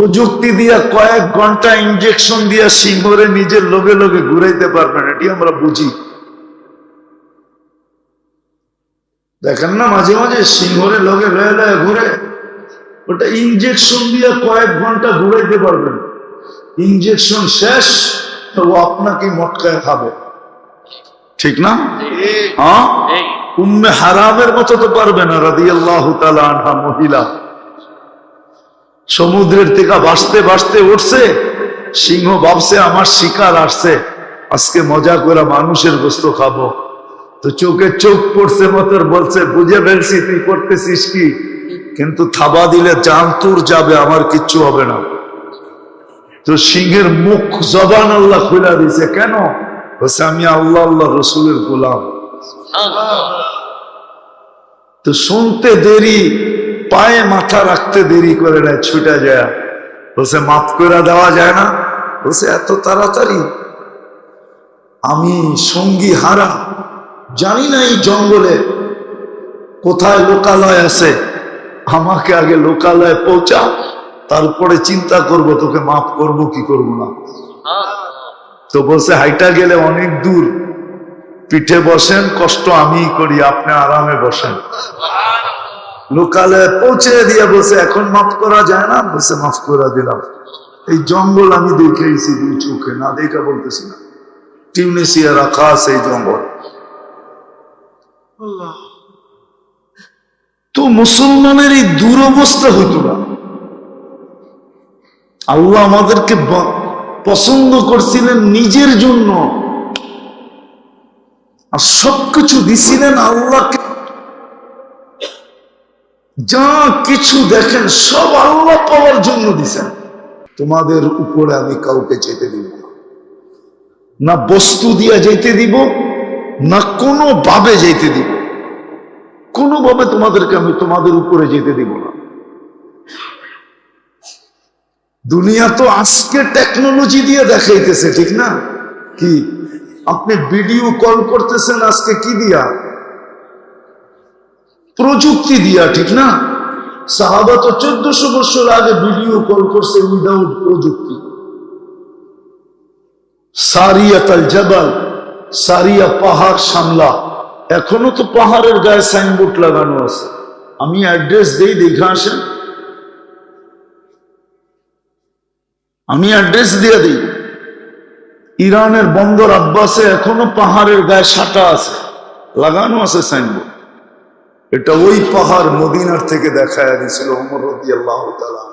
প্রযুক্তি দিয়া কয়েক ঘন্টা ইনজেকশন দিয়া সিংহরে নিজের লগে লগে ঘুরাইতে পারবেন, এটি আমরা বুঝি। দেখেন না মাঝে মাঝে সিংহরে লগে লয়ে লয়ে ঘুরে, ওটা ইনজেকশন দিয়া কয়েক ঘন্টা ঘুরাইতে পারবেন। ইনজেকশন শেষ তো ও আপনাকে মটকায় খাবে, ঠিক না? হ্যাঁ, উম্মে হারামের মতো তো পারবে না রাদিয়াল্লাহু তাআলা আনহা মহিলা। সমুদ্রের থেকে ভাসতে ভাসতে উঠছে, সিংহ ভাবছে আমার শিকার আসছে, আজকে মজা করে মানুষের গোস্ত খাবো। তো চোখে চোখ পড়ছে মতর বলছে, বুঝে ফেলছি তুই করতেছিস কি, কিন্তু থাবা দিলে জান তোর যাবে, আমার কিচ্ছু হবে না। তো সিংহের মুখ জবান আল্লাহ খুলে দিছে, কেন? বলছে আমি আল্লাহ আল্লাহ রসুলের গোলাম। তো শুনতে দেরি, পায়ে মাথা রাখতে দেরি করে না, ছুটে যায়। বলছে মাফ করে দেওয়া যায় না? বলছে এত তাড়াতাড়ি? আমি সঙ্গী হারা, জানি না এই জঙ্গলে কোথায় লোকালয় আছে, আমাকে আগে লোকালয়ে পৌঁছা, তারপরে চিন্তা করব তোকে মাফ করব কি করব না। তো বলছে হাইটা গেলে অনেক দূর, পিঠে বসেন, কষ্ট আমিই করি, আপনি আরামে বসেন। লোকালয়ে পৌঁছে দিয়ে বলছে এখন মাফ করা যায় না? বলছে মাফ করে দিলাম। এই জঙ্গল আমি দেখেছি দুই চোখে, না দেখা বলতেছি না, টিউনিসিয়া রাখা আছে এই জঙ্গল। তো মুসলমানের এই দুরবস্থা হইত না। আল্লাহ আমাদেরকে পছন্দ করছিলেন নিজের জন্য, আর সবকিছু দিছিলেন আল্লাহকে। যা কিছু দেখেন সব আল্লাহ পাওয়ার জন্য দিছেন। তোমাদের উপরে আমি কাউকে যেতে দিব না, না বস্তু দিয়া যেতে দিব, না কোনো ভাবে যেতে দিব, কোনোভাবে তোমাদেরকে আমি তোমাদের উপরে যেতে দিব না। দুনিয়া তো আজকে টেকনোলজি দিয়ে দেখাইতেছে, ঠিক না? কি আপনি ভিডিও কল করতেছেন আজকে কি দিয়া? প্রযুক্তি দিয়া, ঠিক না? সাহাবা তো 1400 বছর আগে ভিডিও কল করছে উইদাউট প্রযুক্তি। সারিয়াতাল জাবাল, সারিয়া পাহাড় সামলা, এখনো তো পাহাড়ের গায়ে সাইনবোর্ড লাগানো আছে। আমি অ্যাড্রেস দেই, দেখে আসেন, আমি অ্যাড্রেস দিয়ে দিই। ইরানের বন্দর আব্বাসে এখনো পাহাড়ের গায়ে সাটা আছে, লাগানো আছে সাইনবোর্ড। এটা ওই পাহাড় মদিনার থেকে দেখায় দিয়েছিল ওমর রাদিয়াল্লাহু তাআলা।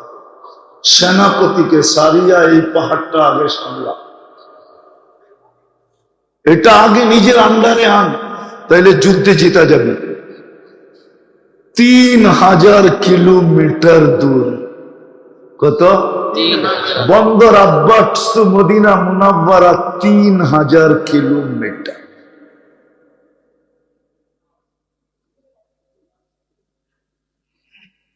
সেনাপতিকে সারিয়া এই পাহাড়টা আগে সামলা, এটা আগে নিজের আন্ডারে আন, তাইলে যুদ্ধে জিতা যাবে। 3000 কিলোমিটার দূর, কত? বন্দর আব্বাস তো মদিনা মুনাওয়ারা 3000 কিলোমিটার।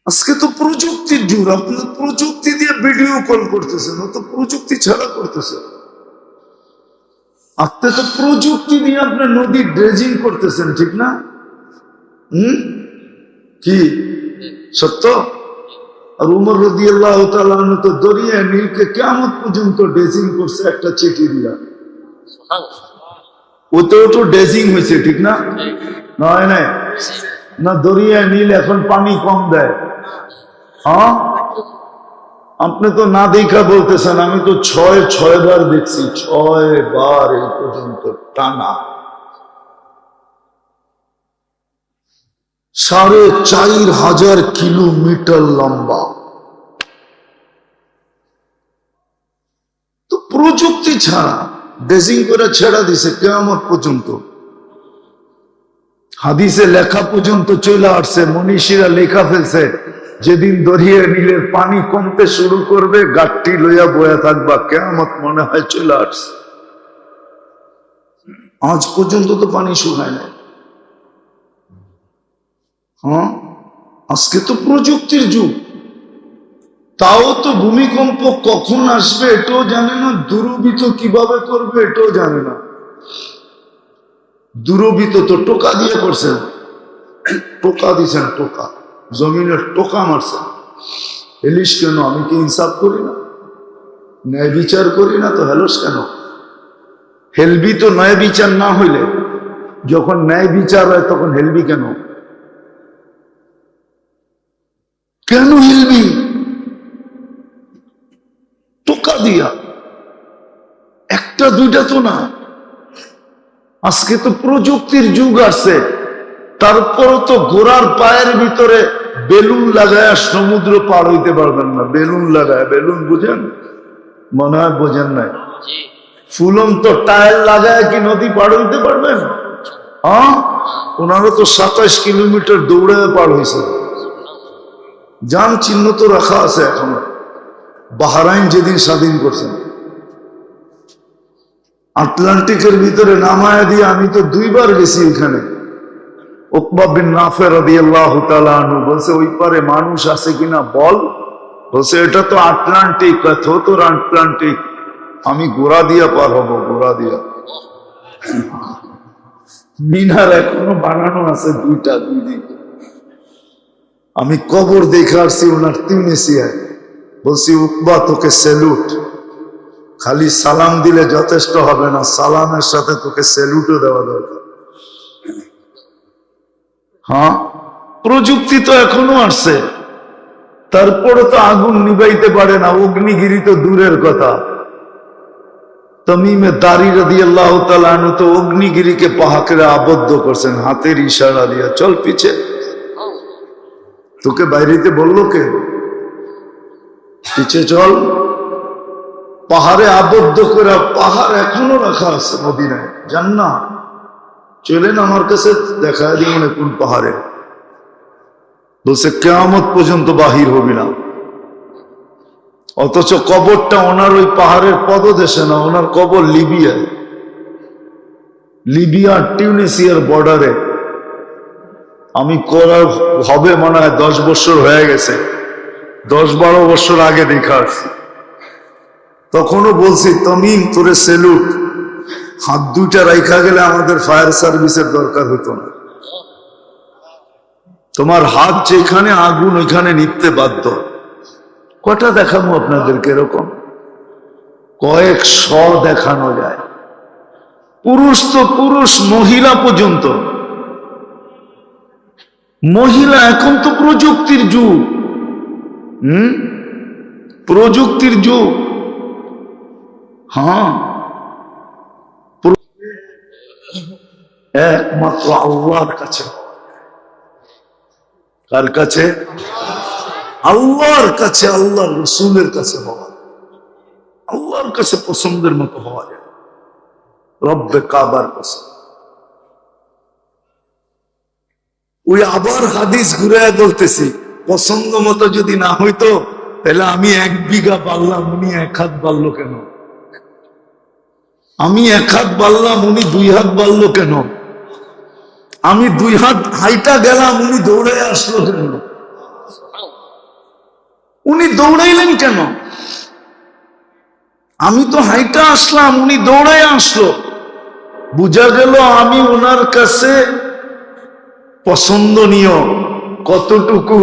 আজকে তো প্রযুক্তির যুগ, আপনি প্রযুক্তি দিয়ে ভিডিও কল করতেছেন, ও তো প্রযুক্তি ছাড়া করতেছেন। আপনি তো প্রযুক্তি দিয়ে আপনার নদী ড্রেজিং করতেছেন, ঠিক না? কি সত্য? আর উমর রাদিয়াল্লাহু তাআলা তো দরিয়া নীলকে কিয়ামত পর্যন্ত ড্রেজিং করছে একটা চিঠি দিয়া। ওতেও তো ড্রেজিং হয়েছে, ঠিক না? নয় নাই না, দরিয়া নীল এখন পানি কম দেয়। হ্যাঁ, আপনি তো না দেখা বলতেছেন, আমি তো 6 বার দেখছি, 6 বার এই পর্যন্ত টানা। 4500 কিলোমিটার লম্বা। তো প্রযুক্তি ছাড়া ড্রেজিং করে ছেড়া দিছে কিয়ামত পর্যন্ত। হাদিসে লেখা পর্যন্ত চলে আসছে, মনীষীরা লেখা ফেলছে, যেদিন দরিয়া নীলের পানি কমতে শুরু করবে গাঠটি লইয়া বয়া থাকবা, কিয়ামত মনে হয় চলে আসছে। আজ পর্যন্ত তো পানি শুকায় না। হ্যাঁ, আজকে তো প্রযুক্তির যুগ, তাও তো ভূমিকম্প কখন আসবে এটাও জানে না, দূরবীত কিভাবে করবে এটাও জানে না। দূরবীত তো টোকা দিয়ে করছেন, টোকা দিছেন, টোকা জমিনের টোকা মারছেন, হেলিস কেন? আমি কি ইনসাফ করি না, ন্যায় বিচার করি না? তো হেলস কেন? হেলবি তো ন্যায় বিচার না হইলে, যখন ন্যায় বিচার হয় তখন হেলবি কেন? কেন হেলবি? টোকা দিয়া, একটা দুইটা তো না। আজকে তো প্রযুক্তির যুগ আসছে, তারপরও তো ঘোড়ার পায়ের ভিতরে বেলুন লাগায় সমুদ্র পার হইতে পারবেন না। বেলুন লাগায়, বেলুন বুঝেন? মনে হয় বোঝেন নাই। ফুলন তো টায়ার লাগায় কি নদী পার হইতে পারবেন? হ্যাঁ, ওনারা তো 27 কিলোমিটার দৌড়ে পার হয়েছে। যান চিহ্ন তো রাখা আছে এখনো। বাহরাইন যেদিন স্বাধীন করছেন, আটলান্টিকের ভিতরে নামায়া দিয়ে আমি তো 2 বার গেছি ওখানে। উকবা বিন নাফে রাদিয়াল্লাহু তাআলা আনহু বলছে, ওই পারে মানুষ আছে কিনা বল। বলছে, এটা তো আটলান্টিক। তোর আটলান্টিক, আমি গোড়া দিয়া পার হবো, গোড়া দিয়া। মিনার এখনো বানানো আছে 2টা, 2 দিকে। আমি কবর দেখে আসছি ওনার তিউনিসিয়ায়। বলছি, উকবা তোকে স্যালুট। খালি সালাম দিলে যথেষ্ট হবে না, সালামের সাথে তোকে স্যালুটও দেওয়া দরকার। হ্যাঁ, প্রযুক্তি তো এখনো আসছে, তারপরে তো আগুন নিবাইতে পারে না। অগ্নিগিরি তো দূরের কথা। তমিমে দারি রাদিয়াল্লাহু তাআলা আনহু তো অগ্নিগিরিকে পাহাড়ে আবদ্ধ করছেন হাতের ইশারা দিয়ে, চল পিছে। তোকে বাইরেতে বললো কে? পিছে চল। পাহাড়ে আবদ্ধ করে, পাহাড় এখনো রাখা আছে মদিনায়। জান না? চলেন আমার কাছে, দেখা দিই মনে কোন পাহাড়ে। বলছে, কিয়ামত পর্যন্ত বাহির হবি না। অথচ কবরটা ওনার ওই পাহাড়ের পদদেশে না, ওনার কবর লিবিয়ায়। লিবিয়া টিউনিসিয়ার বর্ডারে। আমি করার হবে মনে হয় 10 বছর হয়ে গেছে, 10-12 বছর আগে দেখা আসছি। তখনও বলছি, তমিম তোরে স্যালুট। হাত 2টা রাইখা গেলে আমাদের ফায়ার সার্ভিসের দরকার হতো না। তোমার হাত যেখানে আগুন ওইখানে নিতে বাধ্য। কটা দেখাবো আপনাদেরকে এরকম? কয়েকশ দেখানো যায়। পুরুষ তো পুরুষ, মহিলা পর্যন্ত। মহিলা, এখন তো প্রযুক্তির যুগ। প্রযুক্তির যুগ। হ্যাঁ, একমাত্র আল্লাহর কাছে। কার কাছে? আল্লাহর কাছে, আল্লাহর রাসূলের কাছে হওয়া, আল্লাহর কাছে পছন্দের মতো হওয়া যায়। রব্বে কাবার কাছে। ওই আবার হাদিস ঘুরে বলতেছি, পছন্দ মতো যদি না হইতো তাহলে আমি 1 বিঘা বাড়লাম, উনি 1 হাত বাড়লো কেন? আমি 1 হাত বাড়লাম, উনি 2 হাত বাড়লো কেন? আমি 2 হাত হাইটা গেলাম, উনি দৌড়ে আসলো কেন? উনি দৌড়াইলেন কেন? আমি তো হাইটা আসলাম, উনি দৌড়ে আসলো। বুঝা গেল আমি ওনার কাছে পছন্দনীয়। কতটুকু,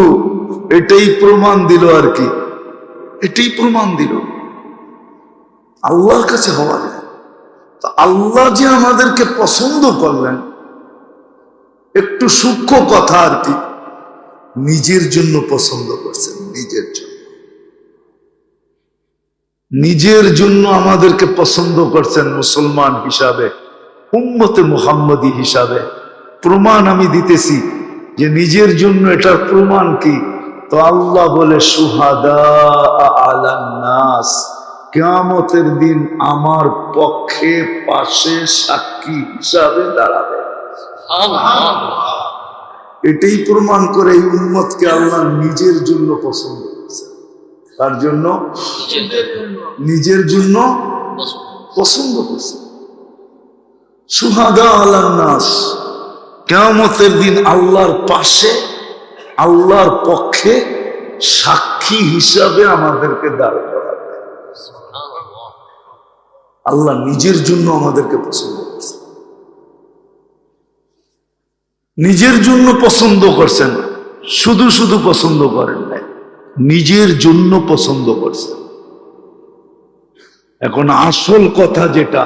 এটাই প্রমাণ দিল আর কি। এটাই প্রমাণ দিল আল্লাহর কাছে হওয়া যায়। আল্লাহ যে আমাদেরকে পছন্দ করলেন, একটু সূক্ষ্ম কথা আর কি, নিজের জন্য পছন্দ করছেন। নিজের জন্য, নিজের জন্য আমাদেরকে পছন্দ করছেন মুসলমান হিসাবে, উম্মতে মুহাম্মদী হিসাবে। প্রমাণ আমি দিতেছি যে নিজের জন্য। এটার প্রমাণ কি? তো আল্লাহ বলে, শুহাদা আলান নাস, কিয়ামতের দিন আমার পক্ষে পাশে সাক্ষী হিসাবে দাঁড়াবে। এটাই প্রমাণ করে এই উম্মতকে আল্লাহ নিজের জন্য পছন্দ করছে। তার জন্য, নিজের জন্য পছন্দ করছে। শুহাদা আলান নাস, কিয়ামতের দিন আল্লাহর পাশে, আল্লাহর পক্ষে সাক্ষী হিসাবে আমাদেরকে দাঁড় করাবে। আল্লাহ নিজের জন্য আমাদেরকে পছন্দ করছেন। নিজের জন্য পছন্দ করছেন, শুধু শুধু পছন্দ করেন নাই। নিজের জন্য পছন্দ করছেন। এখন আসল কথা যেটা,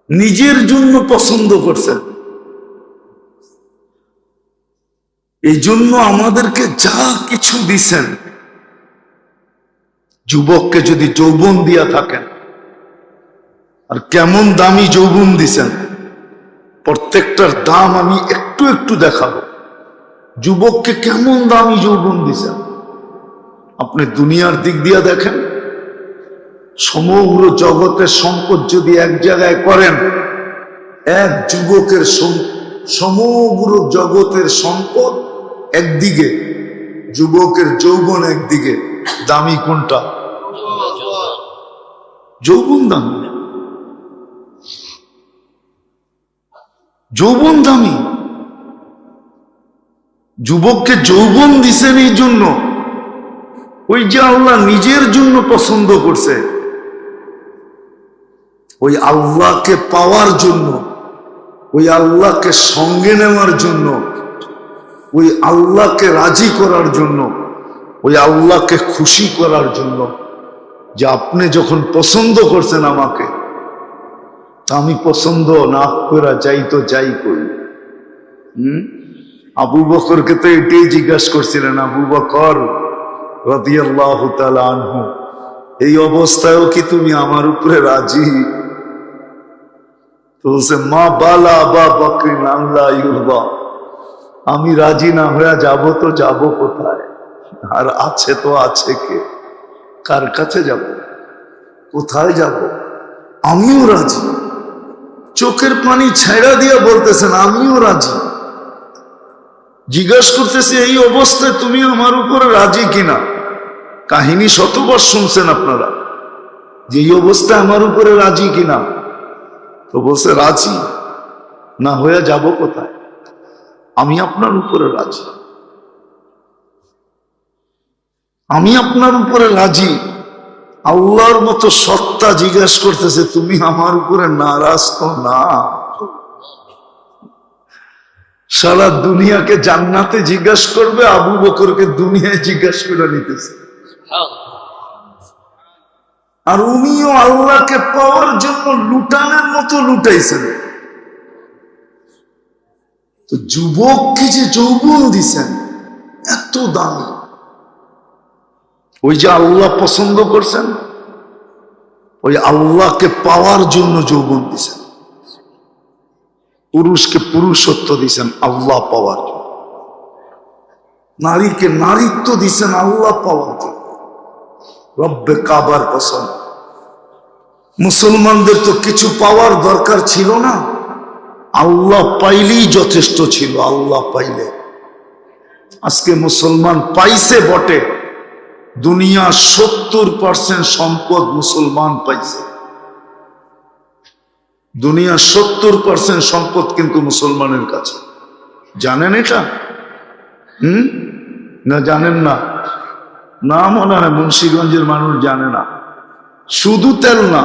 নিজের জন্য পছন্দ করছেন, এই জন্য আমাদেরকে যা কিছু দিছেন। যুবককে যদি যৌবন দিয়া থাকেন, আর কেমন দামি যৌবন দিছেন, প্রত্যেকটার দাম আমি একটু একটু দেখাবো। যুবককে কেমন দামি যৌবন দিছেন, আপনি দুনিয়ার দিক দিয়া দেখেন। সমগ্র জগতের সম্পদ যদি এক জায়গায় করেন, এক যুবকের সমগ্র জগতের সম্পদ একদিকে, যুবকের যৌবন একদিকে, দামি কোনটা? যৌবন দামি, যৌবন দামি। যুবককে যৌবন দিছেন এই জন্য, ওই যে আল্লাহ নিজের জন্য পছন্দ করছে, ওই আল্লাহকে পাওয়ার জন্য, ওই আল্লাহকে সঙ্গে নেওয়ার জন্য, ওই আল্লাহকে রাজি করার জন্য, ওই আল্লাহকে খুশি করার জন্য। যে আপনি যখন পছন্দ করছেন আমাকে, তা আমি পছন্দ না করা যাই তো যাই করি। আবু বকরকে তো এটাই জিজ্ঞাসা করছিলেন, আবু বকর রাদিয়াল্লাহু তাআলা আনহু, এই অবস্থায়ও কি তুমি আমার উপরে রাজি? তো বলছে, মা বালা আবা বকরিন আল্লাহ ইউরদা, আমি রাজি না হয়ে যাব তো যাব কোথায়? আর আছে তো আছে কে, কার কাছে যাব, কোথায় যাব? আমিও রাজি। চোখের পানি ছেড়া দিয়া বলতেছেন আমিও রাজি। জিজ্ঞাসা করতেছে, এই অবস্থায় তুমি আমার উপরে রাজি কিনা? কাহিনী শতবার শুনছেন আপনারা, যে এই অবস্থায় আমার উপরে রাজি কিনা? তো বলছে রাজি না হয়ে যাব কোথায়, আমি আপনার উপরে রাজি, আমি আপনার উপরে রাজি। আল্লাহর মতো সত্তা জিজ্ঞাসা করতেছে, তুমি আমার উপরে নারাজ তো না? সারা দুনিয়াকে জান্নাতে জিজ্ঞাসা করবে, আবু বকরকে দুনিয়ায় জিজ্ঞাসা করে নিতেছে। আর উনিও আল্লাহকে পাওয়ার জন্য লুটানের মতো লুটাইছেন। তো যুবককে যে যৌবন দিছেন এত দামি, ওই যে আল্লাহ পছন্দ করছেন, ওই আল্লাহকে পাওয়ার জন্য যৌবন দিছেন। পুরুষকে পুরুষত্ব দিছেন আল্লাহ পাওয়ার জন্য, নারীকে নারীত্ব দিছেন আল্লাহ পাওয়ার জন্য। রব্বে কাবার কসম, মুসলমানদের তো কিছু পাওয়ার দরকার ছিল না, আল্লাহ পাইলেই যথেষ্ট ছিল। আল্লাহ পাইলে, আজকে মুসলমান পাইছে বটে, দুনিয়া 70% সম্পদ মুসলমান পাইছে। দুনিয়া 70% সম্পদ কিন্তু মুসলমানের কাছে। জানেন এটা? না জানেন না? না মনে হয় মুন্সিগঞ্জের মানুষ জানে না। শুধু তেল না,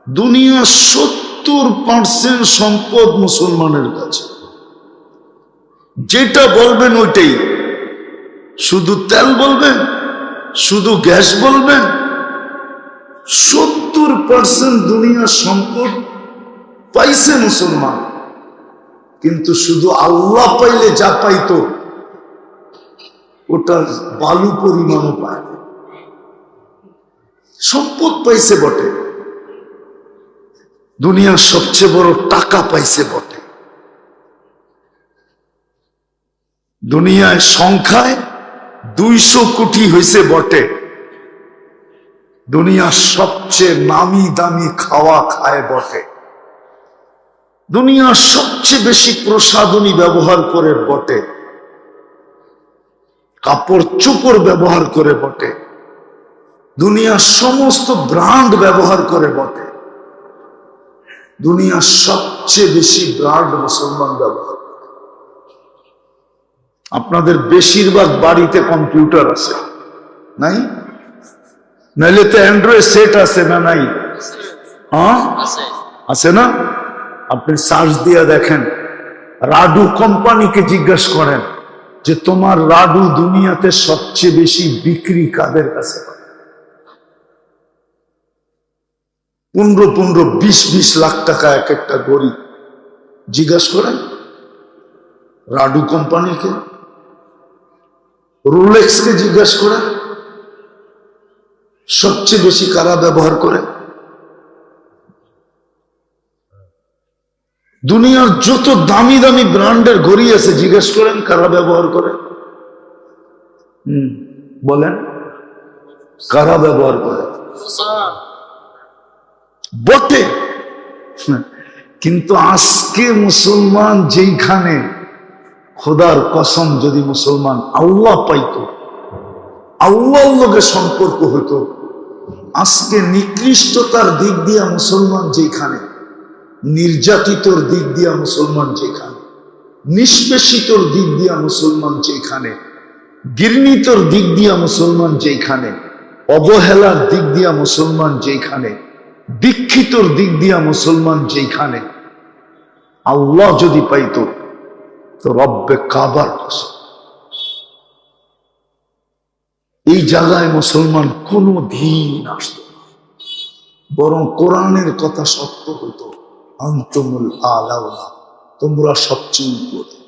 দুনিয়া 70% সম্পদ মুসলমানের কাছে। যেটা বলবেন ওইটাই, শুধু তেল বলবেন, শুধু গ্যাস বলবেন, 70% দুনিয়ার সম্পদ পাইছে মুসলমান। কিন্তু শুধু আল্লাহ পাইলে যা পাইতো ওটা বালু পরিমাণও পায়। সম্পদ পাইছে বটে, দুনিয়ার সবচেয়ে বড় টাকা পাইছে বটে, দুনিয়ায় সংখ্যায় 200 কোটি হয়েছে বটে, দুনিয়ার সবচেয়ে নামি দামি খাওয়া খায় বটে, দুনিয়ার সবচেয়ে বেশি প্রসাধনী ব্যবহার করে বটে, কাপড় চোপড় ব্যবহার করে বটে, দুনিয়ার সমস্ত ব্র্যান্ড ব্যবহার করে বটে, দুনিয়ার সবচেয়ে বেশি ব্র্যান্ড মুসলমান ব্যবহার করে। আপনাদের বেশিরভাগ বাড়িতে কম্পিউটার আছে নাই? নাইলে তো অ্যান্ড্রয়েড সেট আছে না? নাই? হ্যাঁ আছে না? আপনি সার্চ দিয়ে দেখেন, রাডু কোম্পানিকে জিজ্ঞাসা করেন যে তোমার লাডু দুনিয়াতে সবচেয়ে বেশি বিক্রি কাদের কাছে হয়? 15-20 লাখ টাকা এক একটা গড়ি। জিজ্ঞাসা করেন লাডু কোম্পানিকে, রোলেক্সকে জিজ্ঞাসা করেন সবচেয়ে বেশি কারা ব্যবহার করে? দুনিয়ার যত দামি দামি ব্র্যান্ডের ঘড়ি আছে জিজ্ঞেস করেন কারা ব্যবহার করে? বলেন কারা ব্যবহার করে? বটে, কিন্তু আজকে মুসলমান যেইখানে, খোদার কসম যদি মুসলমান আল্লাহ পাইতো, আল্লাহর লগে সম্পর্ক হতো, আজকে নিকৃষ্টতার দিক দিয়া মুসলমান যেখানে, নির্যাতিতর দিক দিয়া মুসলমান যেখানে, নিষ্পেষিতর দিক দিয়া মুসলমান যেখানে, ঘৃণিতর দিক দিয়া মুসলমান যেখানে, অবহেলার দিক দিয়া মুসলমান যেখানে, দীক্ষিতর দিক দিয়া মুসলমান যেখানে, আল্লাহ যদি পাইতো তো রব্বে কাবার কসম এই জায়গায় মুসলমান কোনো দিন আসত না, বরং কোরআনের কথা সত্য হতো। আনতুমুল আলাউনা, তোমরা সবচেয়ে উপরে।